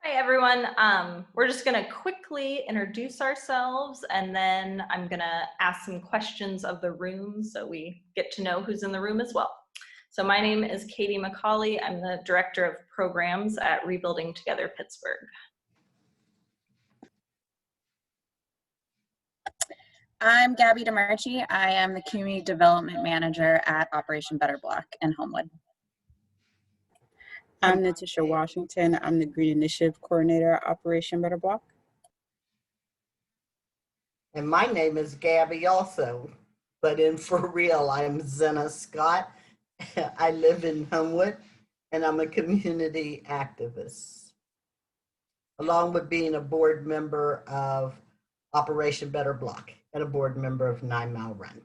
Hi, everyone. We're just going to quickly introduce ourselves, and then I'm going to ask some questions of the room so we get to know who's in the room as well. So my name is Katie McCauley. I'm the Director of Programs at Rebuilding Together Pittsburgh. I'm Gabby DeMarchi. I am the Community Development Manager at Operation Better Block in Homewood. I'm Natisha Washington. I'm the Green Initiative Coordinator at Operation Better Block. And my name is Gabby also, but for real, I'm Zena Scott. I live in Homewood, and I'm a community activist, along with being a board member of Operation Better Block and a board member of 9 Mile Run.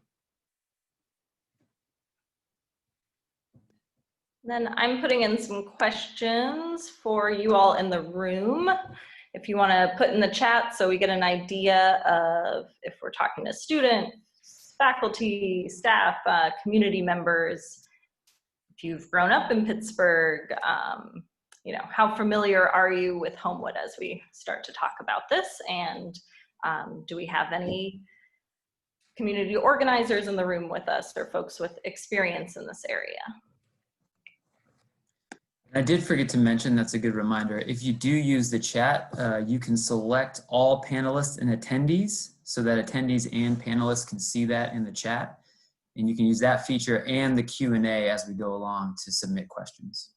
Then I'm putting in some questions for you all in the room. If you want to put in the chat so we get an idea of if we're talking to students, faculty, staff, community members, if you've grown up in Pittsburgh, you know, how familiar are you with Homewood as we start to talk about this? And do we have any community organizers in the room with us or folks with experience in this area? I did forget to mention, that's a good reminder, if you do use the chat, you can select all panelists and attendees so that attendees and panelists can see that in the chat. And you can use that feature and the Q&A as we go along to submit questions.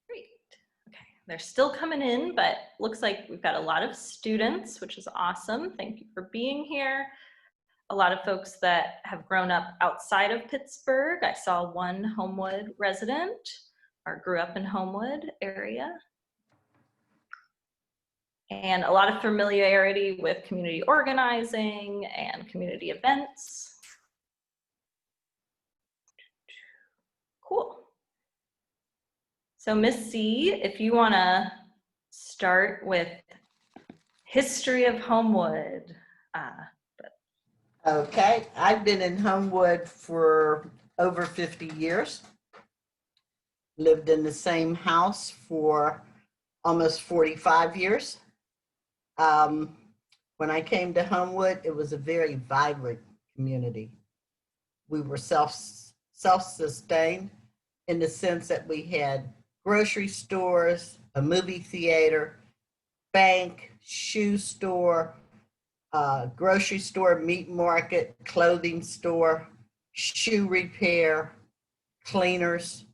Great. Okay, they're still coming in, but looks like we've got a lot of students, which is awesome. Thank you for being here. A lot of folks that have grown up outside of Pittsburgh. I saw one Homewood resident or grew up in Homewood area. And a lot of familiarity with community organizing and community events. Cool. So Miss C, if you want to start with history of Homewood. Okay, I've been in Homewood for over 50 years. Lived in the same house for almost 45 years. When I came to Homewood, it was a very vibrant community. We were self-sustained in the sense that we had grocery stores, a movie theater, bank, shoe store, grocery store, meat market, clothing store, shoe repair, cleaners.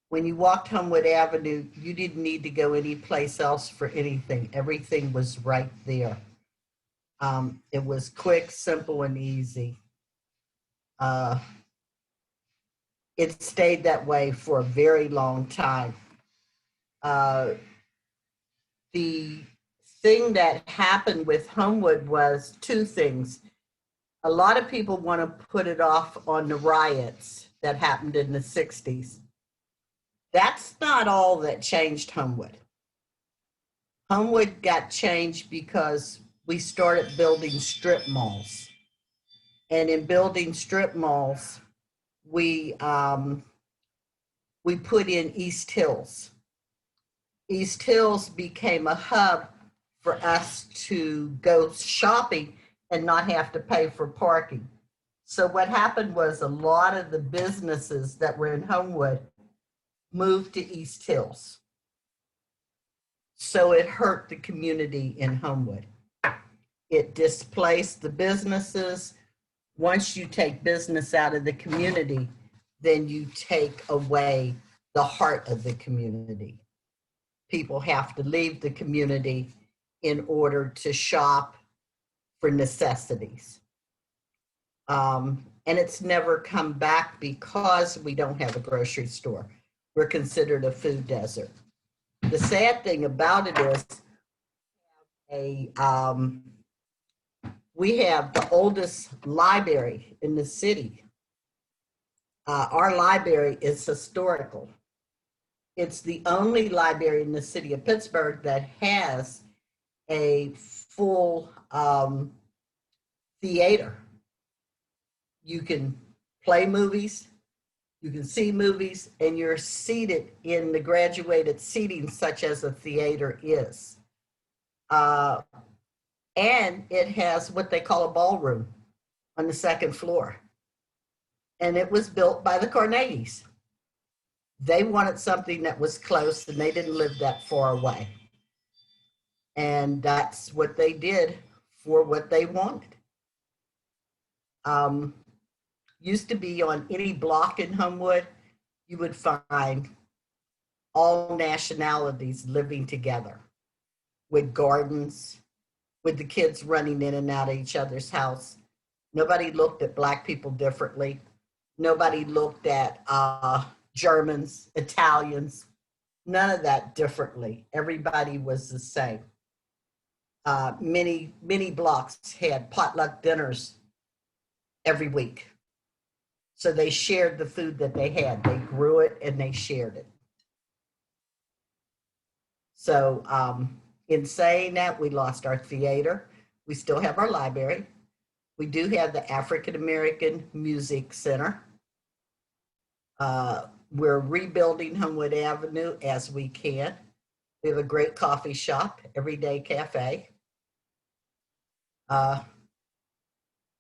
When you walked Homewood Avenue, you didn't need to go anyplace else for anything. Everything was right there. It was quick, simple, and easy. It stayed that way for a very long time. The thing that happened with Homewood was two things. A lot of people want to put it off on the riots that happened in the 60s. That's not all that changed Homewood. Homewood got changed because we started building strip malls. And in building strip malls, we put in East Hills. East Hills became a hub for us to go shopping and not have to pay for parking. So what happened was a lot of the businesses that were in Homewood moved to East Hills. So it hurt the community in Homewood. It displaced the businesses. Once you take business out of the community, then you take away the heart of the community. People have to leave the community in order to shop for necessities. And it's never come back because we don't have a grocery store. We're considered a food desert. The sad thing about it is we have the oldest library in the city. Our library is historical. It's the only library in the city of Pittsburgh that has a full theater. You can play movies, you can see movies, and you're seated in the graduated seating such as a theater is. And it has what they call a ballroom on the second floor. And it was built by the Carnegies. They wanted something that was close and they didn't live that far away. And that's what they did for what they wanted. Used to be on any block in Homewood, you would find all nationalities living together with gardens, with the kids running in and out of each other's house. Nobody looked at Black people differently. Nobody looked at Germans, Italians, none of that differently. Everybody was the same. Many blocks had potluck dinners every week. So they shared the food that they had. They grew it and they shared it. So in saying that, we lost our theater. We still have our library. We do have the African American Music Center. We're rebuilding Homewood Avenue as we can. We have a great coffee shop, Everyday Cafe.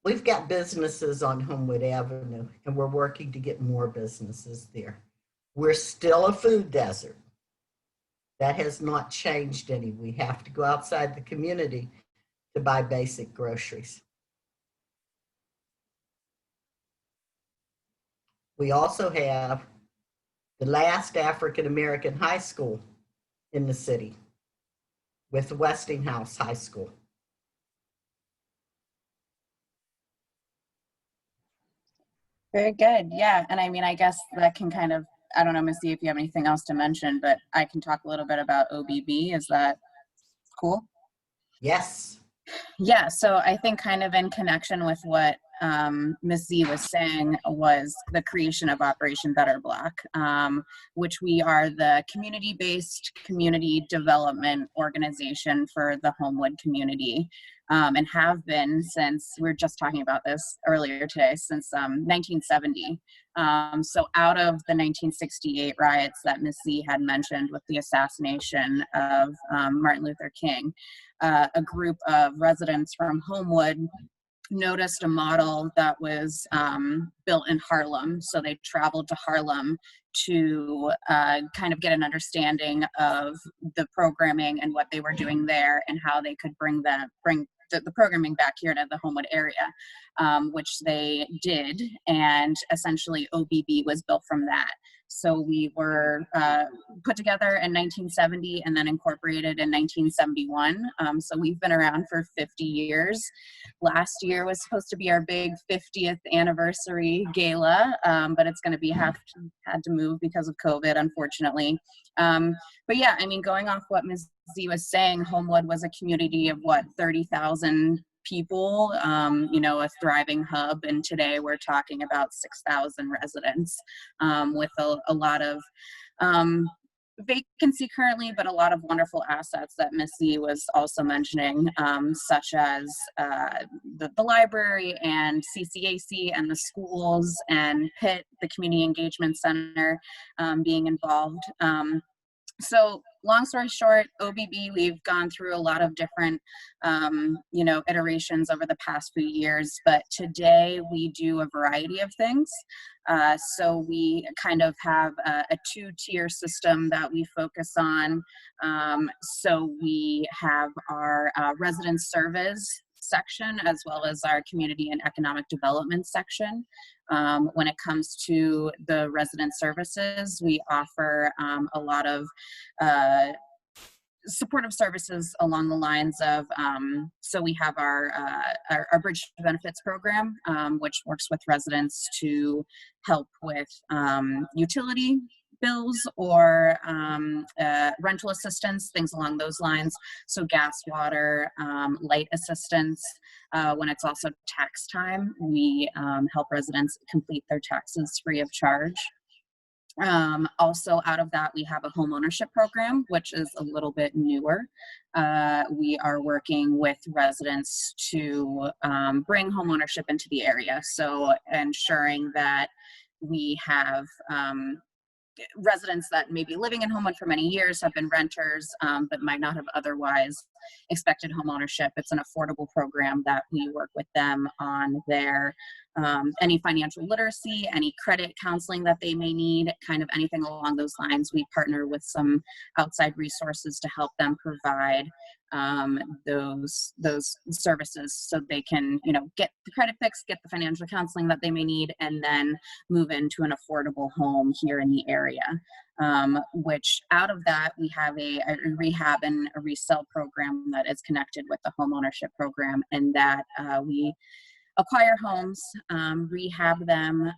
We've got businesses on Homewood Avenue, and we're working to get more businesses there. We're still a food desert. That has not changed any. We have to go outside the community to buy basic groceries. We also have the last African American high school in the city with Westinghouse High School. Very good. Yeah. And I mean, I guess that can kind of, I don't know, Missy, if you have anything else to mention, but I can talk a little bit about OBB. Is that cool? Yes. Yeah. So I think kind of in connection with what Ms. Z was saying was the creation of Operation Better Block, which we are the community-based community development organization for the Homewood community. And have been since, we were just talking about this earlier today, since 1970. So out of the 1968 riots that Ms. Z had mentioned with the assassination of Martin Luther King, a group of residents from Homewood noticed a model that was built in Harlem. So they traveled to Harlem to kind of get an understanding of the programming and what they were doing there and how they could bring the programming back here to the Homewood area, which they did. And essentially OBB was built from that. So we were put together in 1970 and then incorporated in 1971. So we've been around for 50 years. Last year was supposed to be our big 50th anniversary gala, but it's going to be had to move because of COVID, unfortunately. But yeah, I mean, going off what Ms. Z was saying, Homewood was a community of what, 30,000 people, you know, a thriving hub. And today we're talking about 6,000 residents with a lot of vacancy currently, but a lot of wonderful assets that Ms. Z was also mentioning, such as the library and CCAC and the schools and PIT, the Community Engagement Center, being involved. So long story short, OBB, we've gone through a lot of different, iterations over the past few years, but today we do a variety of things. So we kind of have a two-tier system that we focus on. So we have our resident service section as well as our community and economic development section. When it comes to the resident services, we offer a lot of supportive services along the lines of, so we have our Bridge to Benefits program, which works with residents to help with utility bills or rental assistance, things along those lines. So gas, water, light assistance. When it's also tax time, we help residents complete their taxes free of charge. Also out of that, we have a home ownership program, which is a little bit newer. We are working with residents to bring home ownership into the area. So ensuring that we have residents that may be living in Homewood for many years, have been renters, but might not have otherwise expected home ownership. It's an affordable program that we work with them on their any financial literacy, any credit counseling that they may need, kind of anything along those lines. We partner with some outside resources to help them provide those services so they can, get the credit fix, get the financial counseling that they may need, and then move into an affordable home here in the area. Which out of that, we have a rehab and a resale program that is connected with the home ownership program, and that we acquire homes, rehab them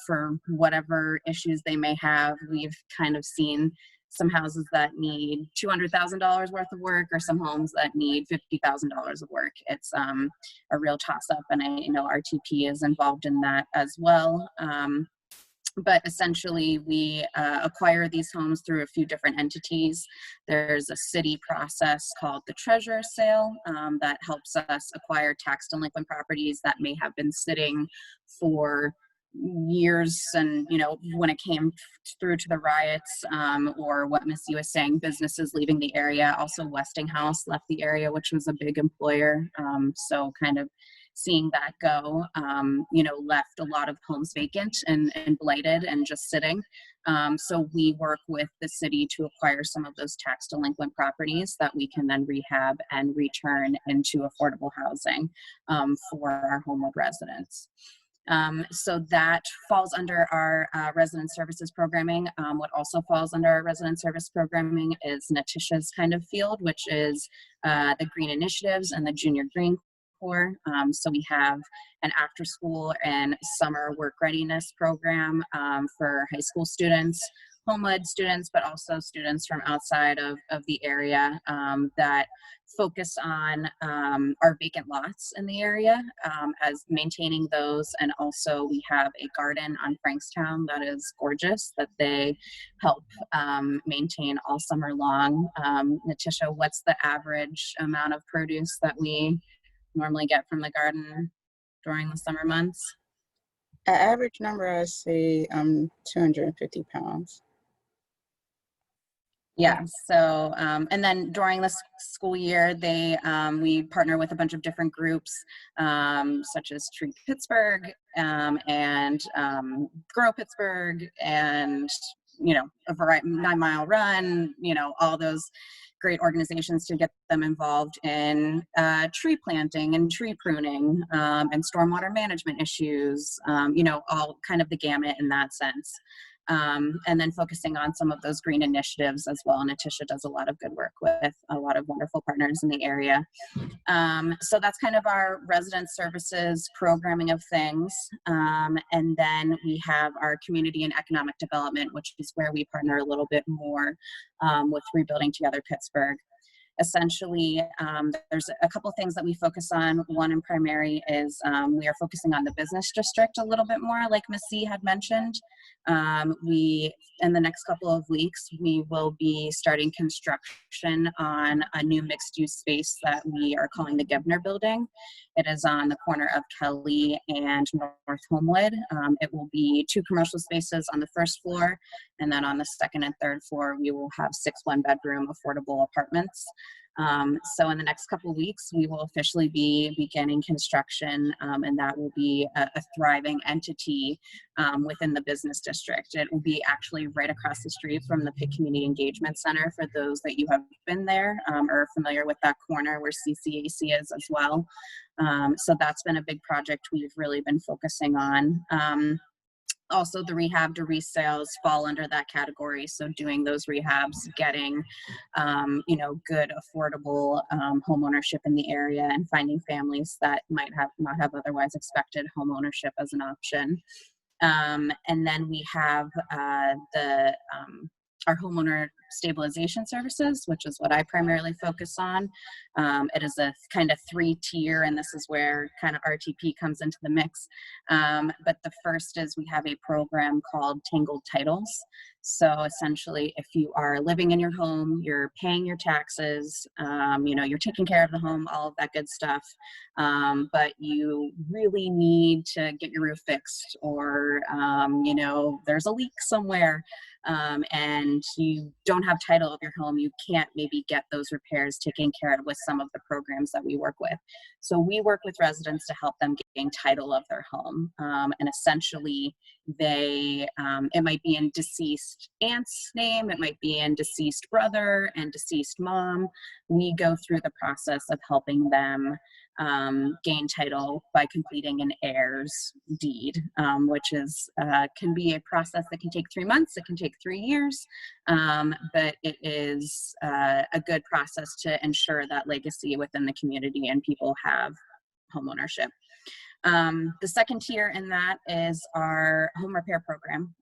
for whatever issues they may have. We've kind of seen some houses that need $200,000 worth of work, or some homes that need $50,000 of work. It's a real toss-up, and I know RTP is involved in that as well. But essentially, we acquire these homes through a few different entities. There's a city process called the treasurer sale that helps us acquire tax delinquent properties that may have been sitting for years. And, when it came through to the riots, or what Missy was saying, businesses leaving the area. Also, Westinghouse left the area, which was a big employer. So kind of seeing that go, left a lot of homes vacant and blighted and just sitting. So we work with the city to acquire some of those tax delinquent properties that we can then rehab and return into affordable housing for our Homewood residents. So that falls under our resident services programming. What also falls under our resident service programming is Natisha's kind of field, which is the green initiatives and the junior green Corps. So we have an after school and summer work readiness program for high school students, Homewood students, but also students from outside of the area that focus on our vacant lots in the area as maintaining those. And also we have a garden on Frankstown that is gorgeous that they help maintain all summer long. Natisha, what's the average amount of produce that we normally get from the garden during the summer months? An average number, I say 250 pounds. Yeah, so, and then during the school year, we partner with a bunch of different groups, such as Treat Pittsburgh and Grow Pittsburgh, and, a variety, 9 Mile Run, all those great organizations to get them involved in tree planting and tree pruning and stormwater management issues, all kind of the gamut in that sense. And then focusing on some of those green initiatives as well. And Natisha does a lot of good work with a lot of wonderful partners in the area. So that's kind of our resident services programming of things. And then we have our community and economic development, which is where we partner a little bit more with Rebuilding Together Pittsburgh. Essentially, there's a couple things that we focus on. One in primary is we are focusing on the business district a little bit more, like Ms. C had mentioned. In the next couple of weeks, we will be starting construction on a new mixed-use space that we are calling the Gebner Building. It is on the corner of Kelly and North Homewood. It will be 2 commercial spaces on the first floor, and then on the second and third floor, we will have 6 one-bedroom affordable apartments. So in the next couple of weeks, we will officially be beginning construction, and that will be a thriving entity within the business district. It will be actually right across the street from the Pitt Community Engagement Center for those that you have been there or are familiar with that corner where CCAC is as well. So that's been a big project we've really been focusing on. Also, the rehab to resales fall under that category. So doing those rehabs, getting, good, affordable home ownership in the area, and finding families that might not have otherwise expected home ownership as an option. And then we have our homeowner stabilization services, which is what I primarily focus on. It is a kind of 3-tier, and this is where kind of RTP comes into the mix. But the first is we have a program called Tangled Titles. So essentially, if you are living in your home, you're paying your taxes, you're taking care of the home, all of that good stuff, but you really need to get your roof fixed, or, there's a leak somewhere, and you don't have title of your home, you can't maybe get those repairs taken care of with some of the programs that we work with. So we work with residents to help them gain title of their home. And essentially it might be in deceased aunt's name, it might be in deceased brother and deceased mom. We go through the process of helping them gain title by completing an heirs deed, which is can be a process that can take 3 months, it can take 3 years, but it is a good process to ensure that legacy within the community and people have home ownership. The second tier in that is our home repair program.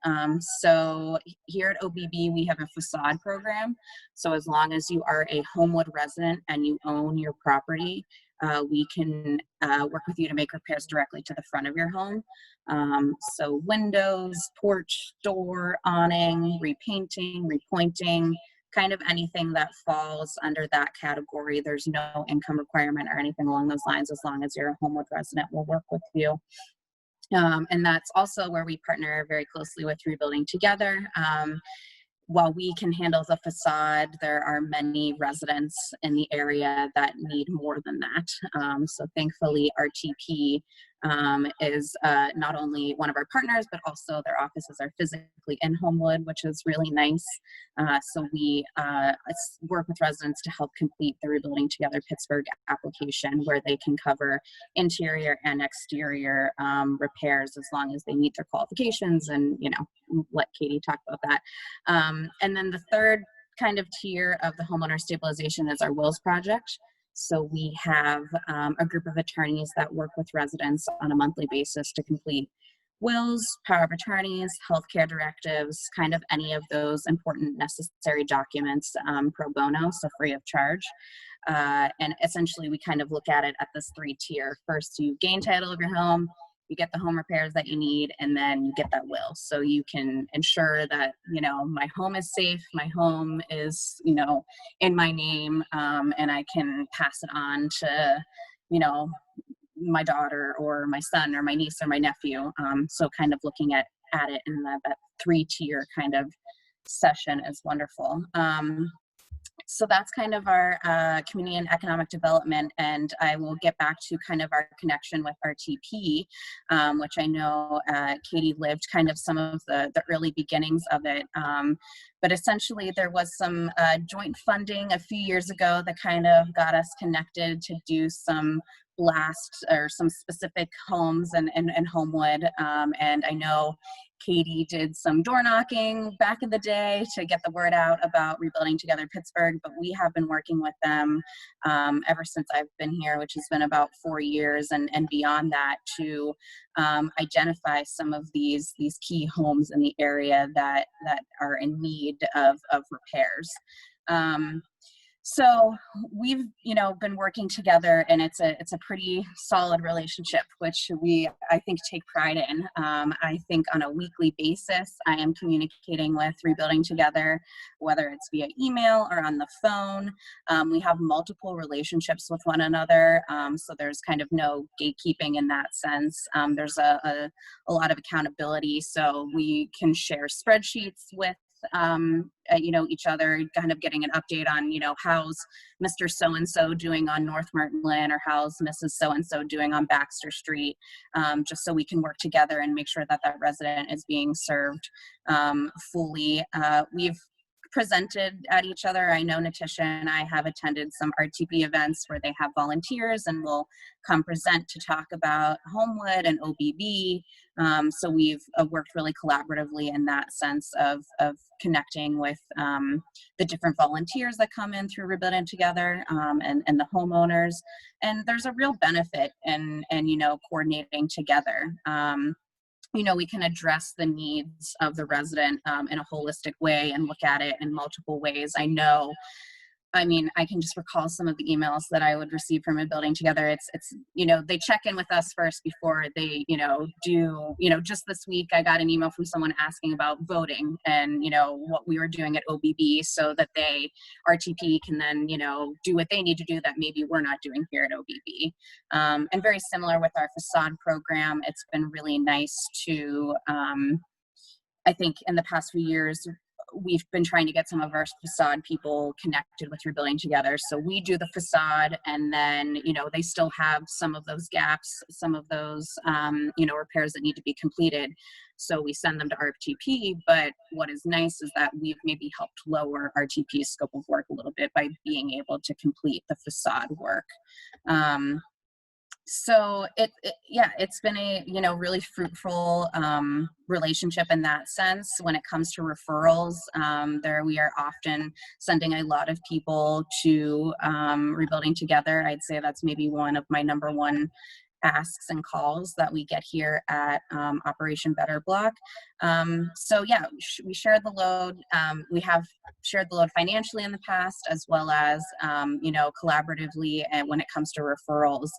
So here at OBB, we have a facade program. So as long as you are a Homewood resident and you own your property, we can work with you to make repairs directly to the front of your home. So windows, porch, door, awning, repainting, repointing, kind of anything that falls under that category. There's no income requirement or anything along those lines. As long as you're a Homewood resident, we'll work with you. And that's also where we partner very closely with Rebuilding Together. While we can handle the facade, there are many residents in the area that need more than that. So thankfully, RTP is not only one of our partners, but also their offices are physically in Homewood, which is really nice. So we work with residents to help complete the Rebuilding Together Pittsburgh application, where they can cover interior and exterior repairs as long as they meet their qualifications, and let Katie talk about that. And then the third kind of tier of the homeowner stabilization is our wills project. So we have a group of attorneys that work with residents on a monthly basis to complete wills, power of attorneys, healthcare directives, kind of any of those important necessary documents pro bono, so free of charge. And essentially we kind of look at it at this 3-tier. First, you gain title of your home, you get the home repairs that you need, and then you get that will. So you can ensure that, my home is safe, my home is, in my name, and I can pass it on to, my daughter or my son or my niece or my nephew. So kind of looking at it in that 3-tier kind of session is wonderful. So that's kind of our community and economic development, and I will get back to kind of our connection with RTP, which I know Katie lived kind of some of the early beginnings of it. But essentially there was some joint funding a few years ago that kind of got us connected to do some blast or some specific homes in Homewood. And I know Katie did some door knocking back in the day to get the word out about Rebuilding Together Pittsburgh, but we have been working with them ever since I've been here, which has been about 4 years, and beyond that, to identify some of these key homes in the area that are in need of repairs. So we've, been working together, and it's a pretty solid relationship, which I think, take pride in. I think on a weekly basis, I am communicating with Rebuilding Together, whether it's via email or on the phone. We have multiple relationships with one another, so there's kind of no gatekeeping in that sense. There's a lot of accountability, so we can share spreadsheets with each other, kind of getting an update on, how's Mr. So-and-so doing on North Merton, or how's Mrs. So-and-so doing on Baxter Street, just so we can work together and make sure that that resident is being served fully. We've presented at each other. I know Natisha and I have attended some RTP events where they have volunteers and will come present to talk about Homewood and OBB. So we've worked really collaboratively in that sense of connecting with the different volunteers that come in through Rebuilding Together, and the homeowners. And there's a real benefit in coordinating together. We can address the needs of the resident in a holistic way and look at it in multiple ways. I can just recall some of the emails that I would receive from Rebuilding Together. It's they check in with us first before they, do, just this week I got an email from someone asking about voting and, what we were doing at OBB, so that RTP can then, do what they need to do that maybe we're not doing here at OBB. And very similar with our facade program, it's been really nice to, I think in the past few years, we've been trying to get some of our facade people connected with Rebuilding Together. So we do the facade, and then, they still have some of those gaps, some of those, repairs that need to be completed. So we send them to RTP. But what is nice is that we've maybe helped lower RTP's scope of work a little bit by being able to complete the facade work. So it's been a really fruitful relationship in that sense. When it comes to referrals, we are often sending a lot of people to Rebuilding Together. I'd say that's maybe one of my number one asks and calls that we get here at Operation Better Block. We share the load. We have shared the load financially in the past, as well as collaboratively, and when it comes to referrals.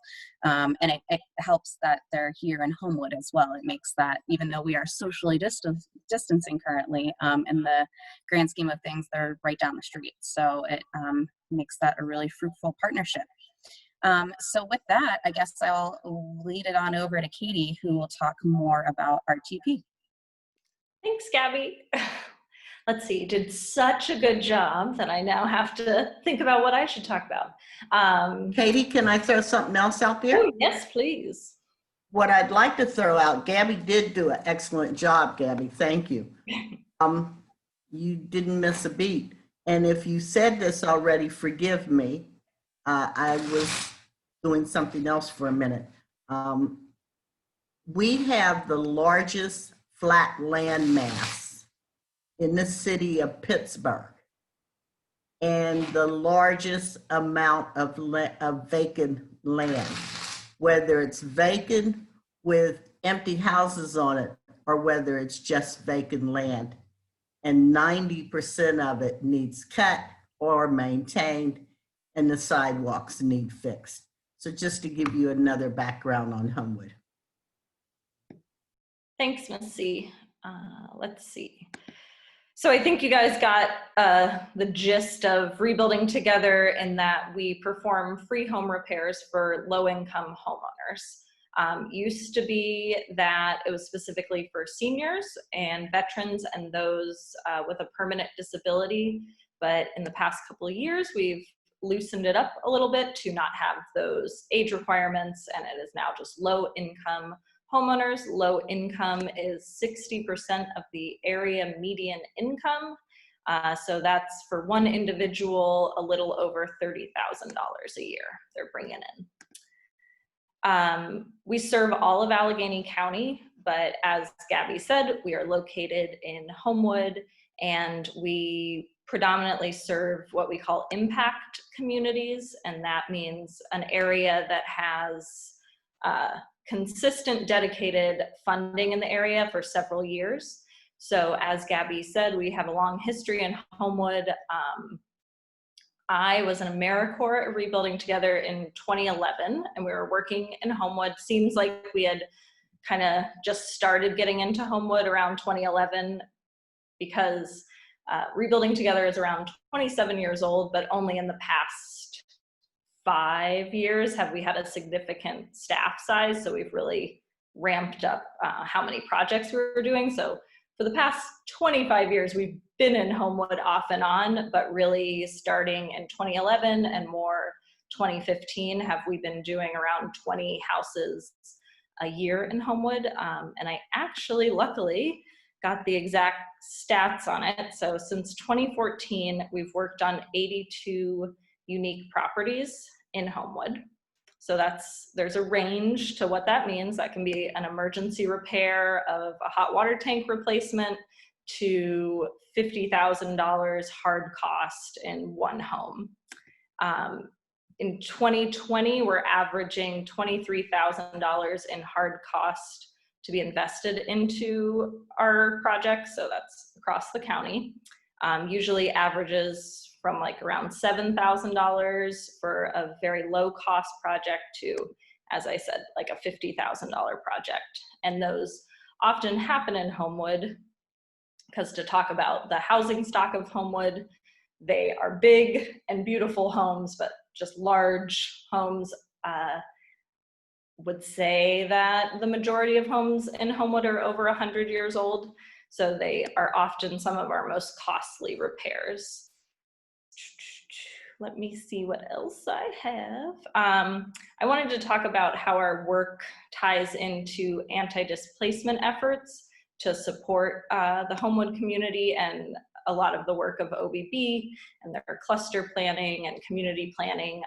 And it helps that they're here in Homewood as well. It makes that, even though we are socially distancing currently, in the grand scheme of things, they're right down the street. So it makes that a really fruitful partnership. So with that, I guess I'll lead it on over to Katie, who will talk more about RTP. Thanks, Gabby. Let's see, you did such a good job that I now have to think about what I should talk about. Katie, can I throw something else out there? Oh, yes, please. What I'd like to throw out, Gabby did do an excellent job, Gabby. Thank you. You didn't miss a beat. And if you said this already, forgive me. I was doing something else for a minute. We have the largest flat land mass in the city of Pittsburgh, and the largest amount of vacant land, whether it's vacant with empty houses on it or whether it's just vacant land. And 90% of it needs cut or maintained, and the sidewalks need fixed. So just to give you another background on Homewood. Thanks, Missy. Let's see. So I think you guys got the gist of Rebuilding Together, in that we perform free home repairs for low-income homeowners. Used to be that it was specifically for seniors and veterans and those with a permanent disability. But in the past couple of years, we've loosened it up a little bit to not have those age requirements, and it is now just low-income homeowners. Low income is 60% of the area median income. So that's for one individual, a little over $30,000 a year they're bringing in. We serve all of Allegheny County, but as Gabby said, we are located in Homewood, and we predominantly serve what we call impact communities, and that means an area that has consistent dedicated funding in the area for several years. So as Gabby said, we have a long history in Homewood. I was an AmeriCorps at Rebuilding Together in 2011, and we were working in Homewood. Seems like we had kind of just started getting into Homewood around 2011, because Rebuilding Together is around 27 years old, but only in the past 5 years have we had a significant staff size. So we've really ramped up how many projects we were doing. So for the past 25 years, we've been in Homewood off and on, but really starting in 2011 and more 2015 have we been doing around 20 houses a year in Homewood. And I actually, luckily, got the exact stats on it. So since 2014, we've worked on 82 unique properties in Homewood. So there's a range to what that means. That can be an emergency repair of a hot water tank replacement to $50,000 hard cost in one home. In 2020, we're averaging $23,000 in hard cost to be invested into our projects. So that's across the county. Usually averages from like around $7,000 for a very low cost project to, as I said, like a $50,000 project. And those often happen in Homewood, because to talk about the housing stock of Homewood, they are big and beautiful homes, but just large homes. Would say that the majority of homes in Homewood are over 100 years old. So they are often some of our most costly repairs. Let me see what else I have. I wanted to talk about how our work ties into anti-displacement efforts to support the Homewood community, and a lot of the work of OBB and their cluster planning and community planning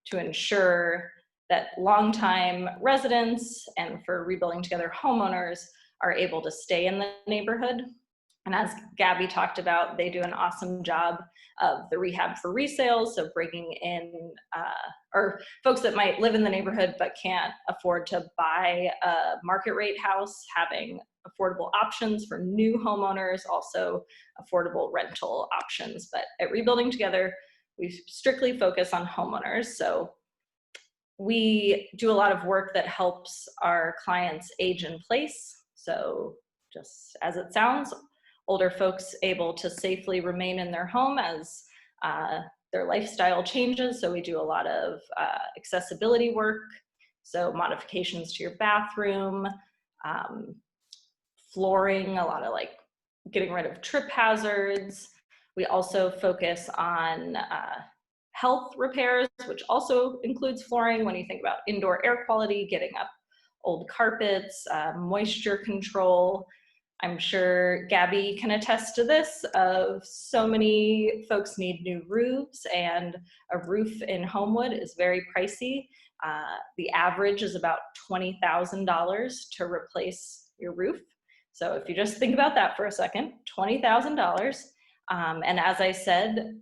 to ensure that longtime residents and for Rebuilding Together homeowners are able to stay in the neighborhood. And as Gabby talked about, they do an awesome job of the rehab for resales, so bringing in, or folks that might live in the neighborhood but can't afford to buy a market rate house, having affordable options for new homeowners, also affordable rental options. But at Rebuilding Together, we strictly focus on homeowners. So we do a lot of work that helps our clients age in place. So just as it sounds, older folks able to safely remain in their home as their lifestyle changes. So we do a lot of accessibility work. So modifications to your bathroom, flooring, a lot of like getting rid of trip hazards. We also focus on health repairs, which also includes flooring when you think about indoor air quality, getting up old carpets, moisture control. I'm sure Gabby can attest to this, of so many folks need new roofs, and a roof in Homewood is very pricey. The average is about $20,000 to replace your roof. So if you just think about that for a second, $20,000. And as I said,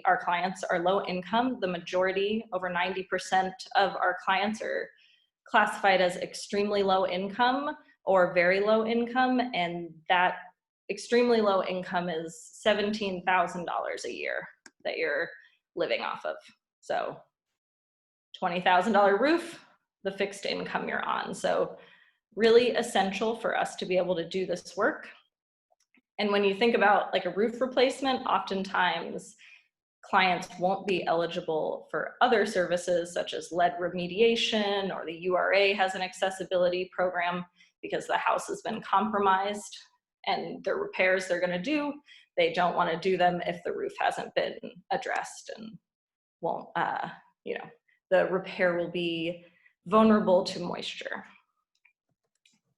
our clients are low income. The majority, over 90% of our clients are classified as extremely low income or very low income, and that extremely low income is $17,000 a year that you're living off of. So $20,000 roof, the fixed income you're on. So really essential for us to be able to do this work. And when you think about like a roof replacement, oftentimes clients won't be eligible for other services such as lead remediation, or the URA has an accessibility program, because the house has been compromised and the repairs they're going to do, they don't want to do them if the roof hasn't been addressed, and won't, the repair will be vulnerable to moisture.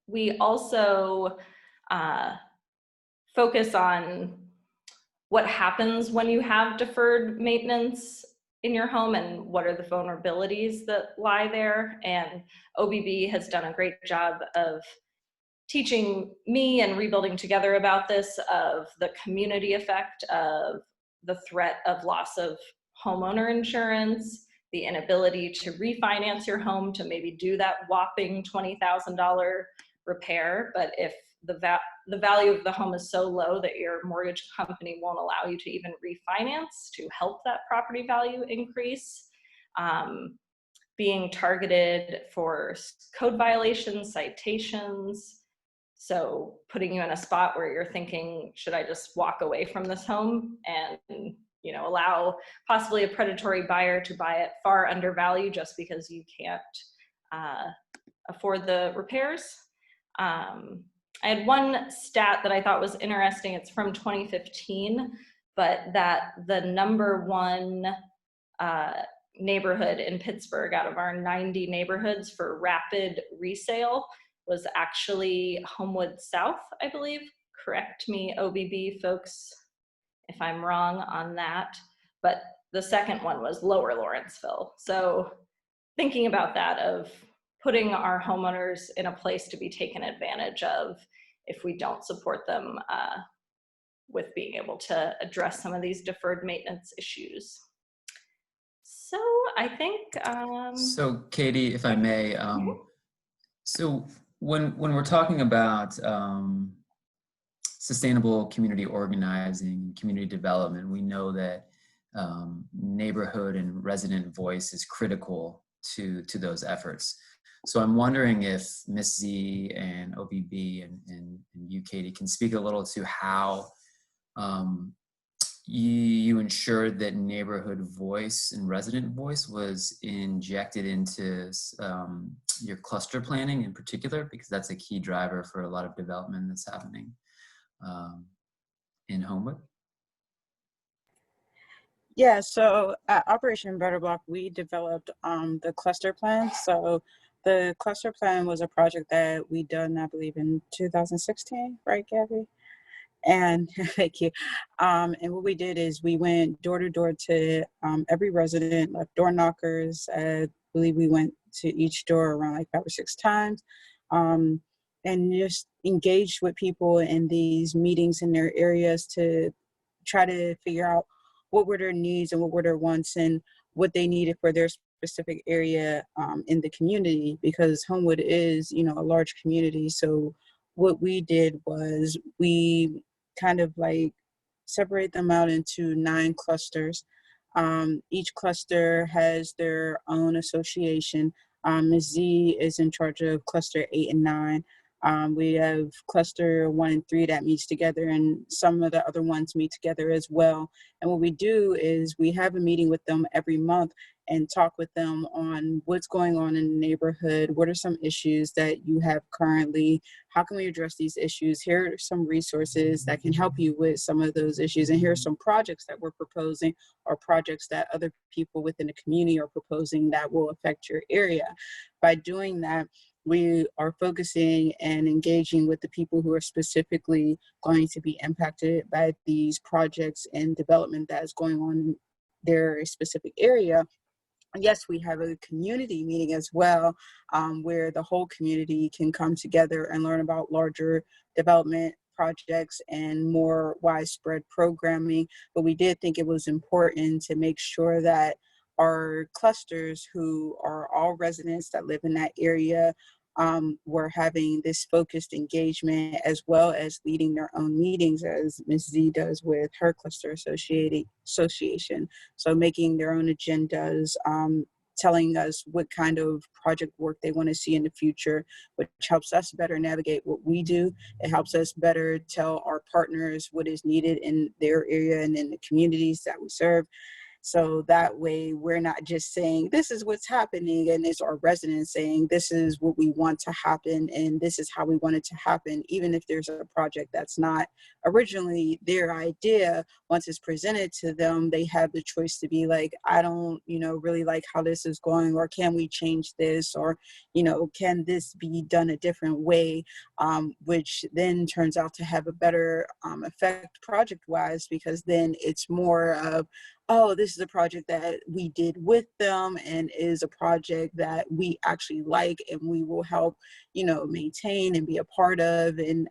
We also focus on what happens when you have deferred maintenance in your home and what are the vulnerabilities that lie there. And OBB has done a great job of teaching me and Rebuilding Together about this, of the community effect of the threat of loss of homeowner insurance, the inability to refinance your home to maybe do that whopping $20,000 repair. But if the the value of the home is so low that your mortgage company won't allow you to even refinance to help that property value increase. Being targeted for code violations, citations. So putting you in a spot where you're thinking, should I just walk away from this home and, you know, allow possibly a predatory buyer to buy it far under value just because you can't afford the repairs. I had one stat that I thought was interesting. It's from 2015, but that the #1 neighborhood in Pittsburgh out of our 90 neighborhoods for rapid resale was actually Homewood South, I believe. Correct me, OBB folks, if I'm wrong on that. But the second one was Lower Lawrenceville. So thinking about that, of putting our homeowners in a place to be taken advantage of if we don't support them with being able to address some of these deferred maintenance issues. So I think. So Katie, if I may, so when we're talking about sustainable community organizing, community development, we know that neighborhood and resident voice is critical to those efforts. So I'm wondering if Ms. Z and OBB and you, Katie, can speak a little to how you ensured that neighborhood voice and resident voice was injected into your cluster planning in particular, because that's a key driver for a lot of development that's happening in Homewood. Yeah, so at Operation Better Block, we developed the cluster plan. So the cluster plan was a project that we done, I believe, in 2016, right, Gabby? And thank you. And what we did is we went door to door to every resident, left door knockers. I believe we went to each door around like 5 or 6 times, and just engaged with people in these meetings in their areas to try to figure out what were their needs and what were their wants and what they needed for their specific area in the community, because Homewood is, you know, a large community. So what we did was we kind of like separate them out into 9 clusters. Each cluster has their own association. Ms. Z is in charge of cluster 8 and 9. We have cluster 1 and 3 that meets together, and some of the other ones meet together as well. And what we do is we have a meeting with them every month and talk with them on what's going on in the neighborhood. What are some issues that you have currently? How can we address these issues? Here are some resources that can help you with some of those issues. And here are some projects that we're proposing, or projects that other people within the community are proposing that will affect your area. By doing that, we are focusing and engaging with the people who are specifically going to be impacted by these projects and development that is going on in their specific area. Yes, we have a community meeting as well, where the whole community can come together and learn about larger development projects and more widespread programming. But we did think it was important to make sure that our clusters, who are all residents that live in that area, were having this focused engagement, as well as leading their own meetings, as Ms. Z does with her cluster association. So making their own agendas, telling us what kind of project work they want to see in the future, which helps us better navigate what we do. It helps us better tell our partners what is needed in their area and in the communities that we serve. So that way we're not just saying, this is what's happening, and it's our residents saying, this is what we want to happen, and this is how we want it to happen. Even if there's a project that's not originally their idea, once it's presented to them, they have the choice to be like, I don't, really like how this is going, or can we change this, or, can this be done a different way, which then turns out to have a better effect project-wise, because then it's more of, oh, this is a project that we did with them and is a project that we actually like and we will help, maintain and be a part of. And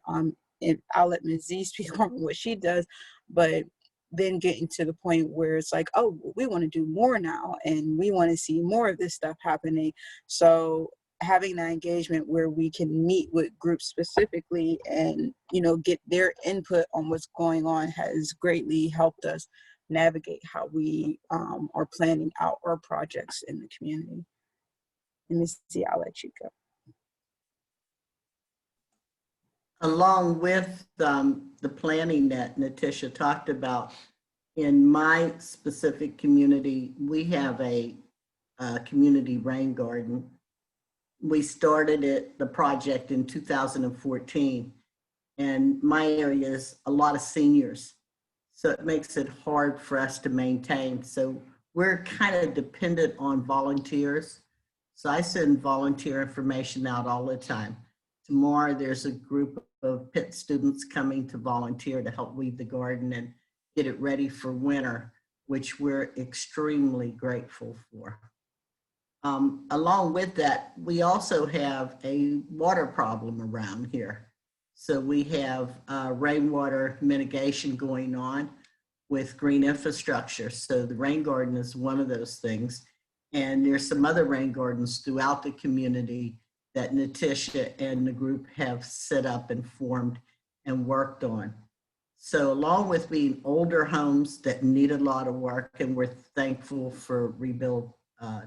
I'll let Ms. Z speak on what she does, but then getting to the point where it's like, oh, we want to do more now and we want to see more of this stuff happening. So having that engagement where we can meet with groups specifically and, you know, get their input on what's going on has greatly helped us navigate how we are planning out our projects in the community. And Ms. Z, I'll let you go. Along with the planning that Natisha talked about, in my specific community, we have a community rain garden. We started the project in 2014, and my area is a lot of seniors. So it makes it hard for us to maintain. So we're kind of dependent on volunteers. So I send volunteer information out all the time. Tomorrow, there's a group of Pitt students coming to volunteer to help weed the garden and get it ready for winter, which we're extremely grateful for. Along with that, we also have a water problem around here. So we have rainwater mitigation going on with green infrastructure. So the rain garden is one of those things. And there's some other rain gardens throughout the community that Natisha and the group have set up and formed and worked on. So along with being older homes that need a lot of work, and we're thankful for Rebuild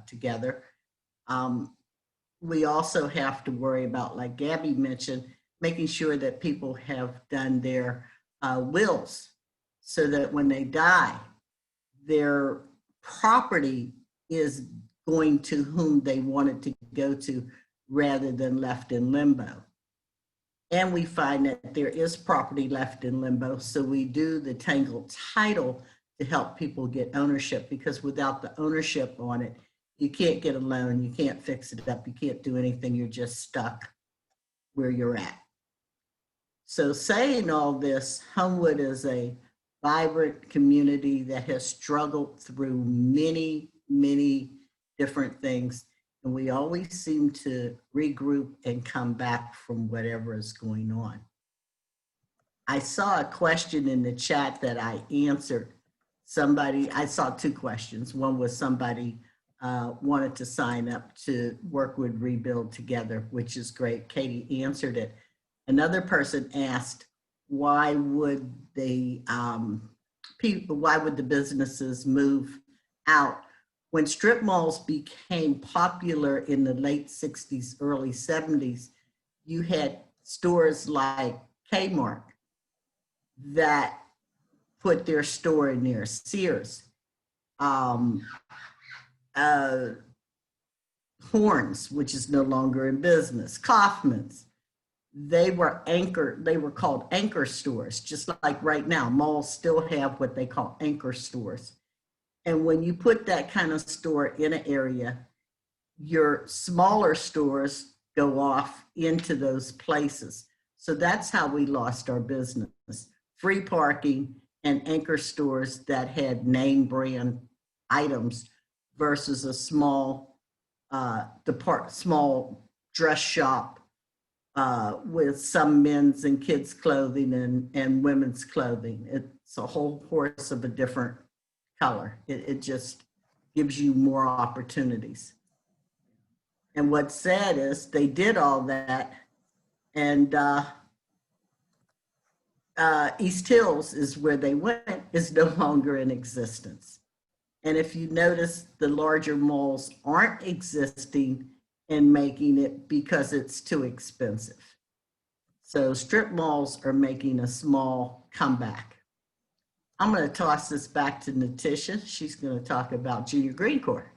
Together, we also have to worry about, like Gabby mentioned, making sure that people have done their wills so that when they die, their property is going to whom they want it to go to rather than left in limbo. And we find that there is property left in limbo, so we do the tangled title to help people get ownership, because without the ownership on it, you can't get a loan, you can't fix it up, you can't do anything, you're just stuck where you're at. So saying all this, Homewood is a vibrant community that has struggled through many, many different things. And we always seem to regroup and come back from whatever is going on. I saw a question in the chat that I answered. I saw two questions. One was somebody wanted to sign up to work with Rebuild Together, which is great. Katie answered it. Another person asked, why would the businesses move out? When strip malls became popular in the late 60s, early 70s, you had stores like Kmart that put their store in there, Sears, Horns, which is no longer in business, Kaufman's. They were called anchor stores, just like right now, malls still have what they call anchor stores. And when you put that kind of store in an area, your smaller stores go off into those places. So that's how we lost our business. Free parking and anchor stores that had name brand items versus a small small dress shop with some men's and kids clothing and women's clothing. It's a whole horse of a different color. It just gives you more opportunities. And what's sad is they did all that, and East Hills is where they went, is no longer in existence. And if you notice, the larger malls aren't existing and making it because it's too expensive. So strip malls are making a small comeback. I'm going to toss this back to Natisha. She's going to talk about Junior Green Corps.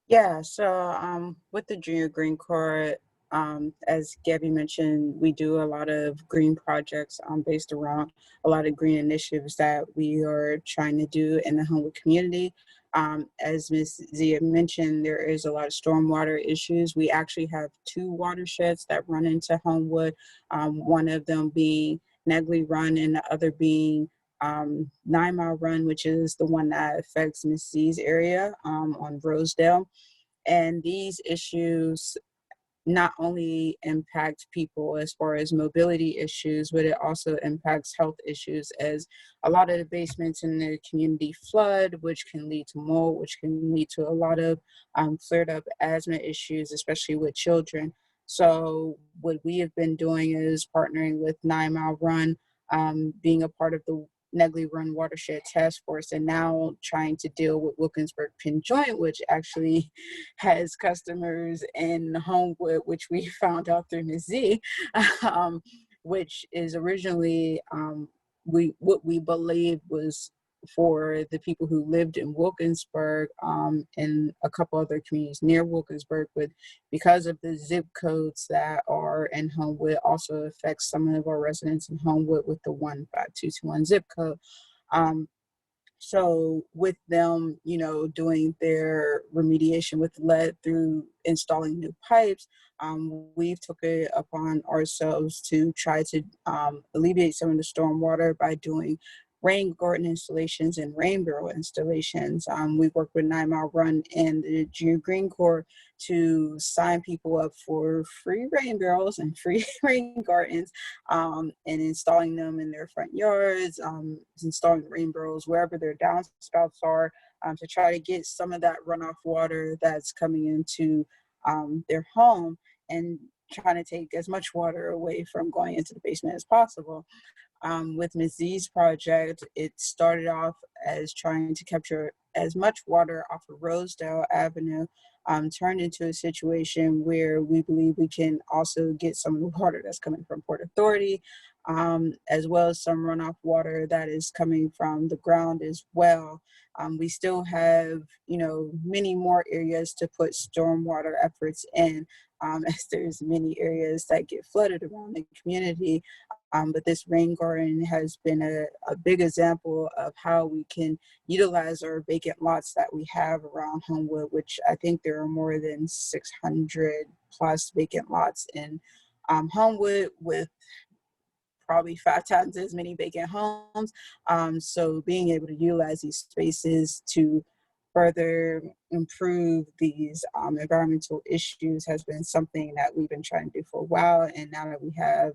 Yeah, so with the Junior Green Corps, as Gabby mentioned, we do a lot of green projects based around a lot of green initiatives that we are trying to do in the Homewood community. As Ms. Zia mentioned, there is a lot of stormwater issues. We actually have two watersheds that run into Homewood, one of them being Negley Run and the other being 9 Mile Run, which is the one that affects Ms. Z's area on Rosedale. And these issues not only impact people as far as mobility issues, but it also impacts health issues, as a lot of the basements in the community flood, which can lead to mold, which can lead to a lot of flared up asthma issues, especially with children. So what we have been doing is partnering with 9 Mile Run, being a part of the Negley Run Watershed Task Force, and now trying to deal with Wilkinsburg Penn Joint, which actually has customers in Homewood, which we found out through Ms. Z, which is originally what we believe was for the people who lived in Wilkinsburg, and a couple other communities near Wilkinsburg, but because of the zip codes that are in Homewood, also affects some of our residents in Homewood with the 15221 zip code. So with them, doing their remediation with lead through installing new pipes, we've took it upon ourselves to try to alleviate some of the stormwater by doing rain garden installations and rain barrel installations. We work with 9 Mile Run and the Junior Green Corps to sign people up for free rain barrels and free rain gardens, and installing them in their front yards, installing rain barrels wherever their downspouts are, to try to get some of that runoff water that's coming into their home, and trying to take as much water away from going into the basement as possible. With Ms. Z's project, it started off as trying to capture as much water off of Rosedale Avenue, turned into a situation where we believe we can also get some of the water that's coming from Port Authority, as well as some runoff water that is coming from the ground as well. We still have, many more areas to put stormwater efforts in, as there's many areas that get flooded around the community. But this rain garden has been a big example of how we can utilize our vacant lots that we have around Homewood, which I think there are more than 600 plus vacant lots in Homewood, with probably 5 times as many vacant homes. So being able to utilize these spaces to further improve these environmental issues has been something that we've been trying to do for a while. And now that we have,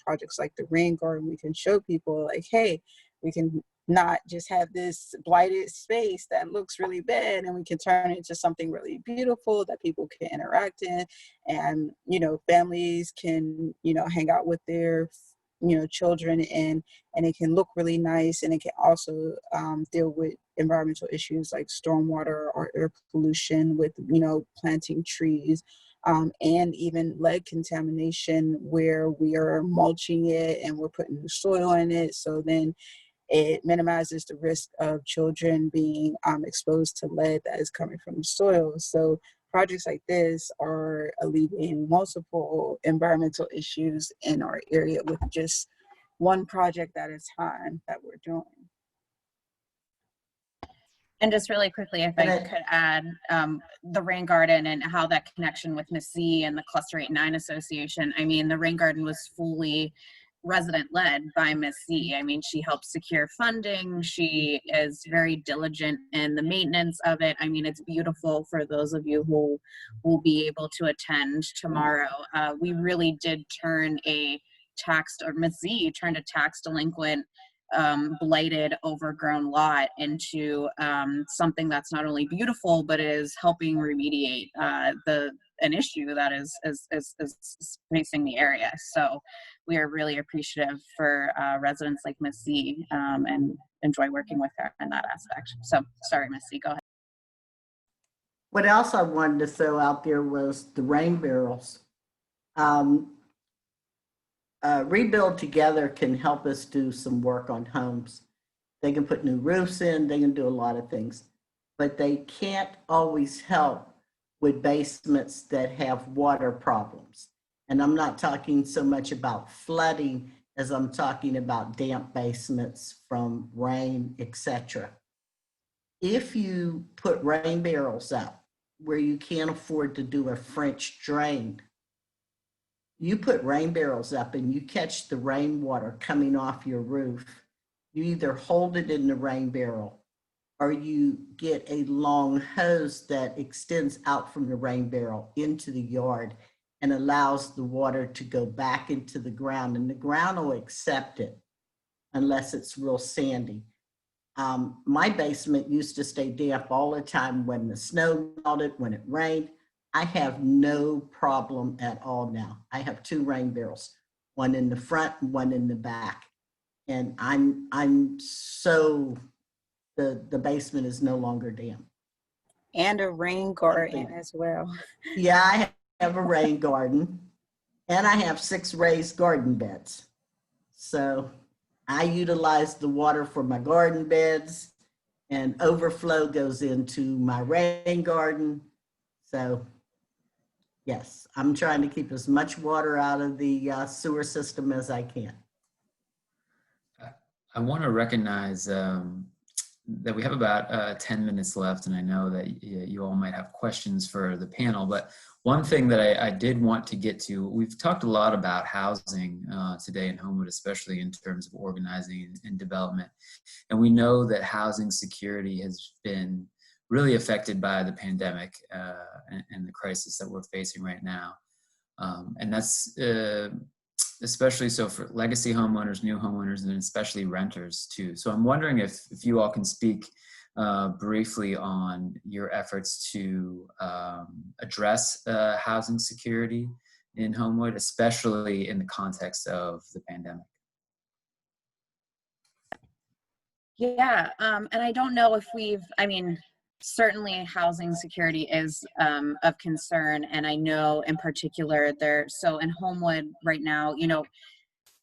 projects like the rain garden, we can show people like, hey, we can not just have this blighted space that looks really bad, and we can turn it into something really beautiful that people can interact in, and families can hang out with their children, and it can look really nice, and it can also deal with environmental issues like stormwater or air pollution with planting trees, and even lead contamination, where we are mulching it and we're putting the soil in it, so then it minimizes the risk of children being exposed to lead that is coming from the soil. So projects like this are alleviating multiple environmental issues in our area with just one project at a time that we're doing. And just really quickly, if I could add, the rain garden and how that connection with Miss C and the Cluster 8-9 Association. I mean, the rain garden was fully resident led by Miss C. I mean, she helped secure funding. She is very diligent in the maintenance of it. I mean, it's beautiful for those of you who will be able to attend tomorrow. We really did turn a Miss Z turned a tax delinquent, blighted, overgrown lot into something that's not only beautiful, but is helping remediate an issue that is facing the area. So we are really appreciative for residents like Miss C, and enjoy working with her in that aspect. So sorry, Miss C, go ahead. What else I wanted to throw out there was the rain barrels. Rebuild Together can help us do some work on homes. They can put new roofs in, they can do a lot of things, but they can't always help with basements that have water problems. And I'm not talking so much about flooding as I'm talking about damp basements from rain, etc. If you put rain barrels up where you can't afford to do a French drain, you put rain barrels up and you catch the rainwater coming off your roof. You either hold it in the rain barrel or you get a long hose that extends out from the rain barrel into the yard, and allows the water to go back into the ground, and the ground will accept it unless it's real sandy. My basement used to stay damp all the time when the snow melted, when it rained. I have no problem at all now. I have 2 rain barrels, one in the front and one in the back. And I'm so, the basement is no longer damp. And a rain garden as well. Yeah, I have a rain garden, and I have 6 raised garden beds. So I utilize the water for my garden beds, and overflow goes into my rain garden. So yes, I'm trying to keep as much water out of the sewer system as I can. I want to recognize that we have about 10 minutes left, and I know that you all might have questions for the panel, but one thing that I did want to get to, we've talked a lot about housing today in Homewood, especially in terms of organizing and development. And we know that housing security has been really affected by the pandemic and the crisis that we're facing right now. And that's especially so for legacy homeowners, new homeowners, and especially renters too. So I'm wondering if you all can speak briefly on your efforts to address housing security in Homewood, especially in the context of the pandemic. Yeah, and I don't know if certainly housing security is of concern. And I know in particular so in Homewood right now,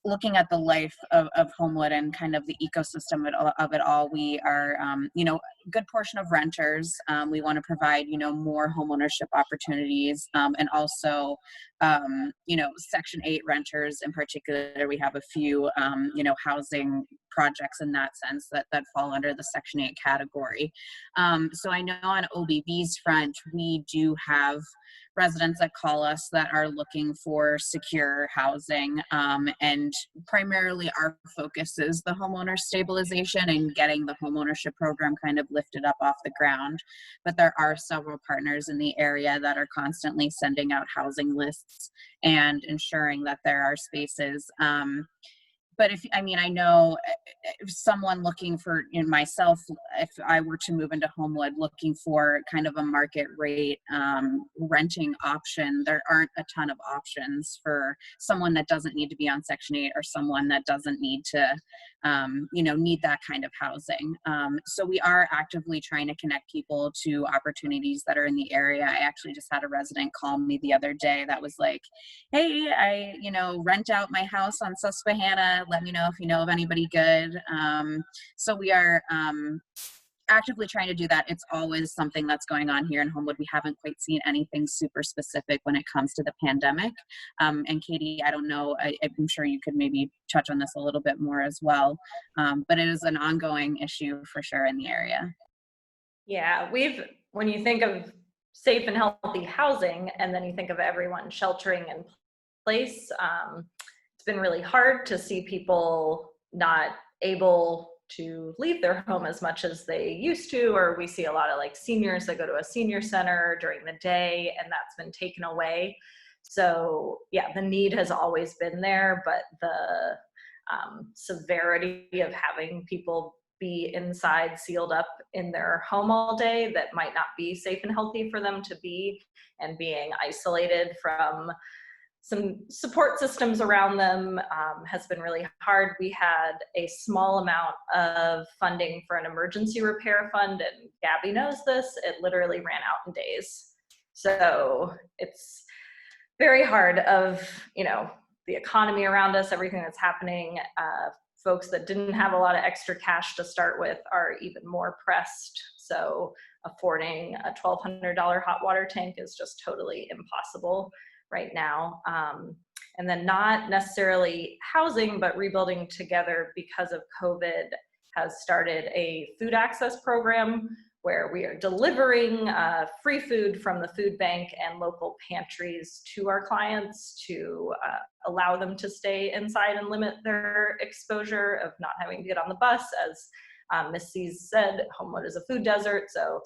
looking at the life of Homewood and kind of the ecosystem of it all, we are, a good portion of renters. We want to provide, more homeownership opportunities, and also, Section 8 renters in particular. We have a few, housing projects in that sense that fall under the Section 8 category. So I know on OBB's front, we do have residents that call us that are looking for secure housing, and primarily our focus is the homeowner stabilization and getting the homeownership program kind of lifted up off the ground. But there are several partners in the area that are constantly sending out housing lists and ensuring that there are spaces. But I know if someone looking for, myself, if I were to move into Homewood looking for kind of a market rate renting option, there aren't a ton of options for someone that doesn't need to be on Section 8 or someone that doesn't need to, need that kind of housing. So we are actively trying to connect people to opportunities that are in the area. I actually just had a resident call me the other day that was like, hey, I, rent out my house on Susquehanna. Let me know if you know of anybody good. So we are actively trying to do that. It's always something that's going on here in Homewood. We haven't quite seen anything super specific when it comes to the pandemic. And Katie, I don't know, I'm sure you could maybe touch on this a little bit more as well. But it is an ongoing issue for sure in the area. Yeah, when you think of safe and healthy housing, and then you think of everyone sheltering in place, it's been really hard to see people not able to leave their home as much as they used to, or we see a lot of seniors that go to a senior center during the day, and that's been taken away. So yeah, the need has always been there, but the severity of having people be inside sealed up in their home all day that might not be safe and healthy for them to be, and being isolated from some support systems around them has been really hard. We had a small amount of funding for an emergency repair fund, and Gabby knows this, it literally ran out in days. So it's very hard of, the economy around us, everything that's happening. Folks that didn't have a lot of extra cash to start with are even more pressed. So affording a $1,200 hot water tank is just totally impossible right now. And then not necessarily housing, but Rebuilding Together, because of COVID, has started a food access program where we are delivering free food from the food bank and local pantries to our clients to allow them to stay inside and limit their exposure of not having to get on the bus. As Ms. C's said, Homewood is a food desert, so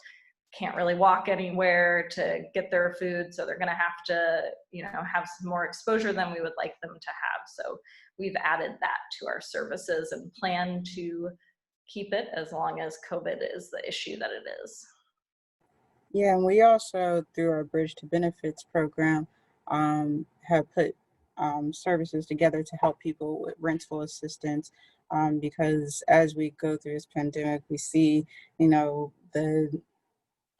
can't really walk anywhere to get their food, so they're going to have to, you know, have some more exposure than we would like them to have. So we've added that to our services and plan to keep it as long as COVID is the issue that it is. Yeah, and we also, through our Bridge to Benefits program, have put services together to help people with rental assistance, because as we go through this pandemic, we see, you know, the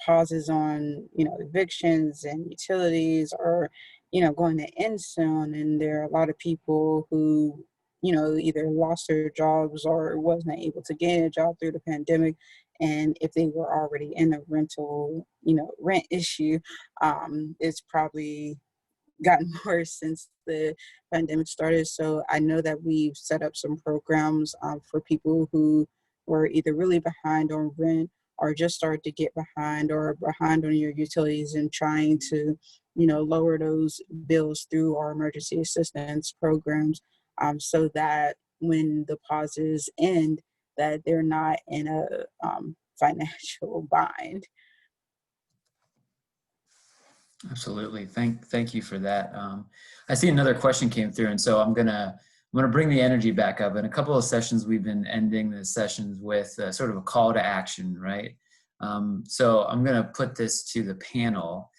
pauses on, you know, evictions and utilities are, you know, going to end soon. And there are a lot of people who, you know, either lost their jobs or wasn't able to get a job through the pandemic. And if they were already in a rental, you know, rent issue, it's probably gotten worse since the pandemic started. So I know that we've set up some programs for people who were either really behind on rent or just started to get behind or behind on your utilities, and trying to, you know, lower those bills through our emergency assistance programs, so that when the pauses end, that they're not in a financial bind. Absolutely. Thank you for that. I see another question came through, and so I'm gonna bring the energy back up. In a couple of sessions, we've been ending the sessions with sort of a call to action, right? So I'm gonna put this to the panel.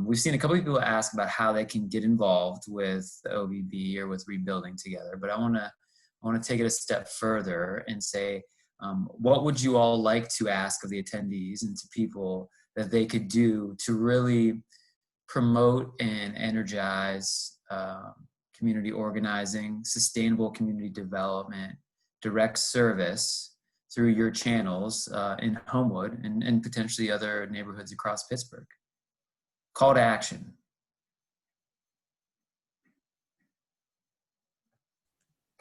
We've seen a couple of people ask about how they can get involved with the OBB or with Rebuilding Together, but I wanna take it a step further and say, what would you all like to ask of the attendees and to people that they could do to really promote and energize community organizing, sustainable community development, direct service through your channels in Homewood and potentially other neighborhoods across Pittsburgh? Call to action.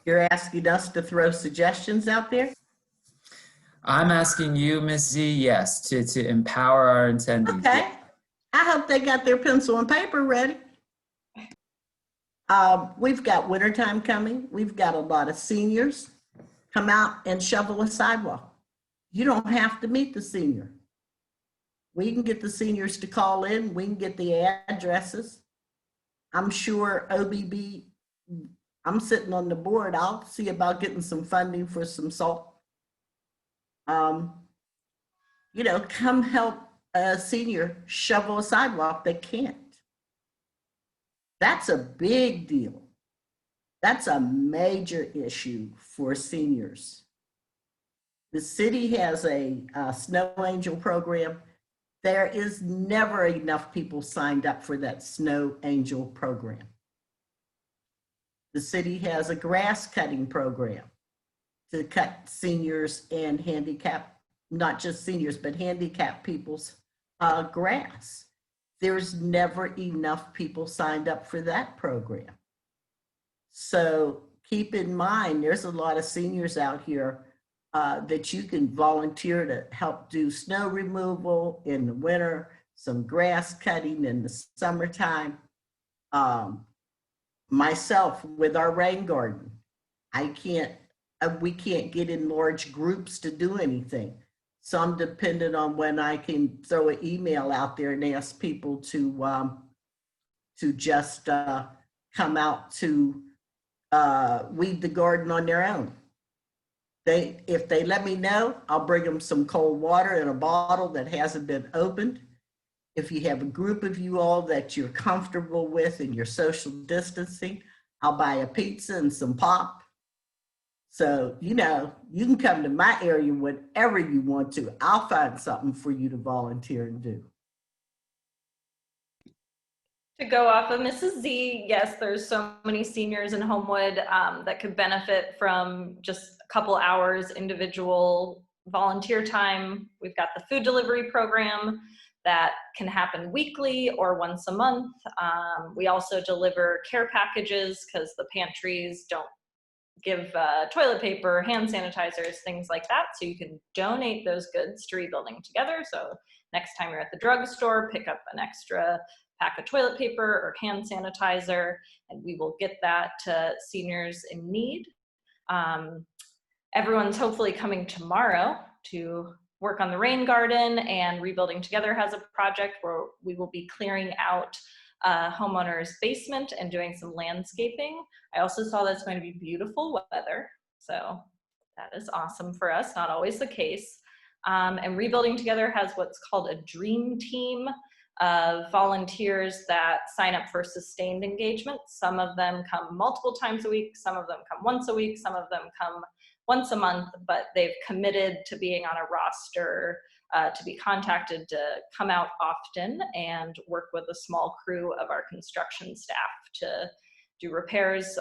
You're asking us to throw suggestions out there? I'm asking you, Ms. Z, yes, to empower our attendees. Okay. I hope they got their pencil and paper ready. We've got wintertime coming. We've got a lot of seniors. Come out and shovel a sidewalk. You don't have to meet the senior. We can get the seniors to call in. We can get the addresses. I'm sure OBB, I'm sitting on the board. I'll see about getting some funding for some salt. You know, come help a senior shovel a sidewalk that can't. That's a big deal. That's a major issue for seniors. The city has a snow angel program. There is never enough people signed up for that snow angel program. The city has a grass cutting program to cut seniors and handicap, not just seniors, but handicapped people's grass. There's never enough people signed up for that program. So keep in mind, there's a lot of seniors out here that you can volunteer to help do snow removal in the winter, some grass cutting in the summertime. Myself, with our rain garden, we can't get in large groups to do anything. So I'm dependent on when I can throw an email out there and ask people to just come out to weed the garden on their own. If they let me know, I'll bring them some cold water in a bottle that hasn't been opened. If you have a group of you all that you're comfortable with and you're social distancing, I'll buy a pizza and some pop. So, you know, you can come to my area whenever you want to. I'll find something for you to volunteer and do. To go off of Mrs. Z, yes, there's so many seniors in Homewood that could benefit from just a couple hours individual volunteer time. We've got the food delivery program that can happen weekly or once a month. We also deliver care packages because the pantries don't give toilet paper, hand sanitizers, things like that. So you can donate those goods to Rebuilding Together. So next time you're at the drugstore, pick up an extra pack of toilet paper or hand sanitizer, and we will get that to seniors in need. Everyone's hopefully coming tomorrow to work on the rain garden, and Rebuilding Together has a project where we will be clearing out homeowner's basement and doing some landscaping. I also saw that's going to be beautiful weather, so that is awesome for us, not always the case. And Rebuilding Together has what's called a dream team of volunteers that sign up for sustained engagement. Some of them come multiple times a week, some of them come once a week, some of them come once a month, but they've committed to being on a roster, to be contacted to come out often and work with a small crew of our construction staff to do repairs,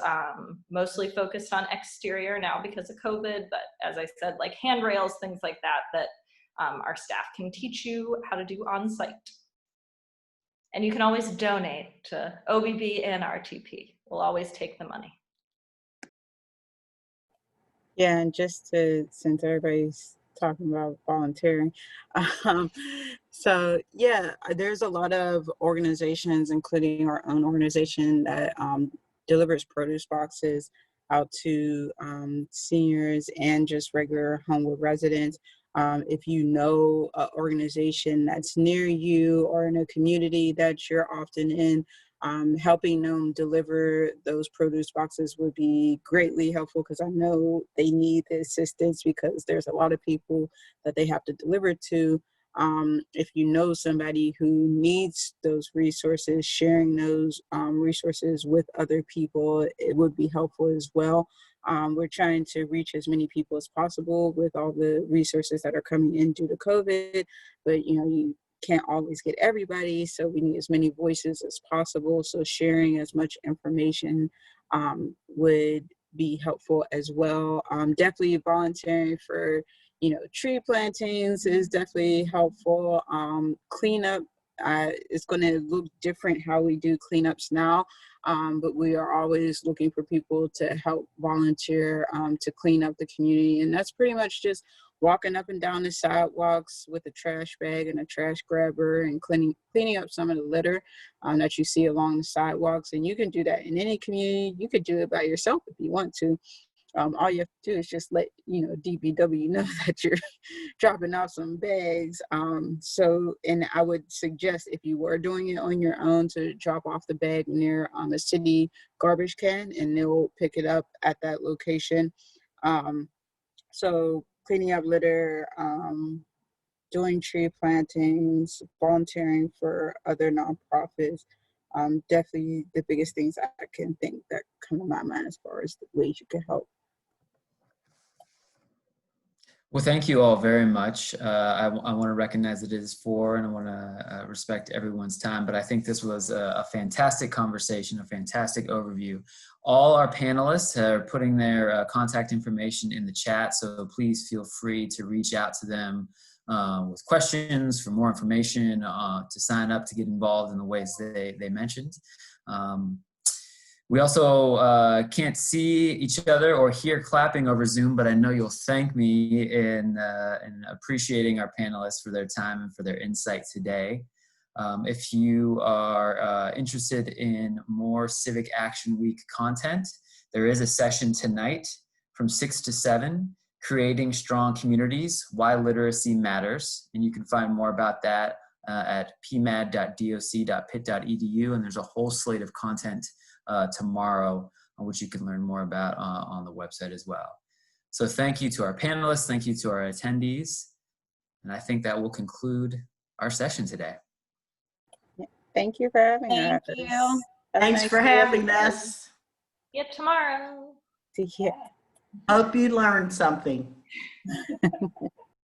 mostly focused on exterior now because of COVID, but as I said, like handrails, things like that, that our staff can teach you how to do on site. And you can always donate to OBB and RTP. We'll always take the money. Yeah, and just to, since everybody's talking about volunteering, so yeah, there's a lot of organizations, including our own organization, that delivers produce boxes out to seniors and just regular Homewood residents. If you know an organization that's near you or in a community that you're often in, helping them deliver those produce boxes would be greatly helpful, because I know they need the assistance because there's a lot of people that they have to deliver to. If you know somebody who needs those resources, sharing those resources with other people, it would be helpful as well. We're trying to reach as many people as possible with all the resources that are coming in due to COVID, but you can't always get everybody, so we need as many voices as possible. So sharing as much information would be helpful as well. Definitely volunteering for tree plantings is definitely helpful. Cleanup is going to look different how we do cleanups now, but we are always looking for people to help volunteer to clean up the community, and that's pretty much just walking up and down the sidewalks with a trash bag and a trash grabber and cleaning up some of the litter that you see along the sidewalks. And you can do that in any community. You could do it by yourself if you want to. All you have to do is just let DPW know that you're dropping off some bags. And I would suggest, if you were doing it on your own, to drop off the bag near a city garbage can, and they'll pick it up at that location. So cleaning up litter, doing tree plantings, volunteering for other nonprofits, definitely the biggest things I can think that come to my mind as far as the ways you can help. Well, thank you all very much. I want to recognize that it is 4, and I want to respect everyone's time, but I think this was a fantastic conversation, a fantastic overview. All our panelists are putting their contact information in the chat, so please feel free to reach out to them with questions, for more information, to sign up, to get involved in the ways they mentioned. We also can't see each other or hear clapping over Zoom, but I know you'll thank me in appreciating our panelists for their time and for their insight today. If you are interested in more Civic Action Week content, there is a session tonight from 6 to 7, Creating Strong Communities, Why Literacy Matters. And you can find more about that at pmad.doc.pitt.edu, and there's a whole slate of content tomorrow, which you can learn more about on the website as well. So thank you to our panelists, thank you to our attendees, and I think that will conclude our session today. Thank you for having us. Thank you. Thanks for having us. See you tomorrow. See you. Hope you learned something.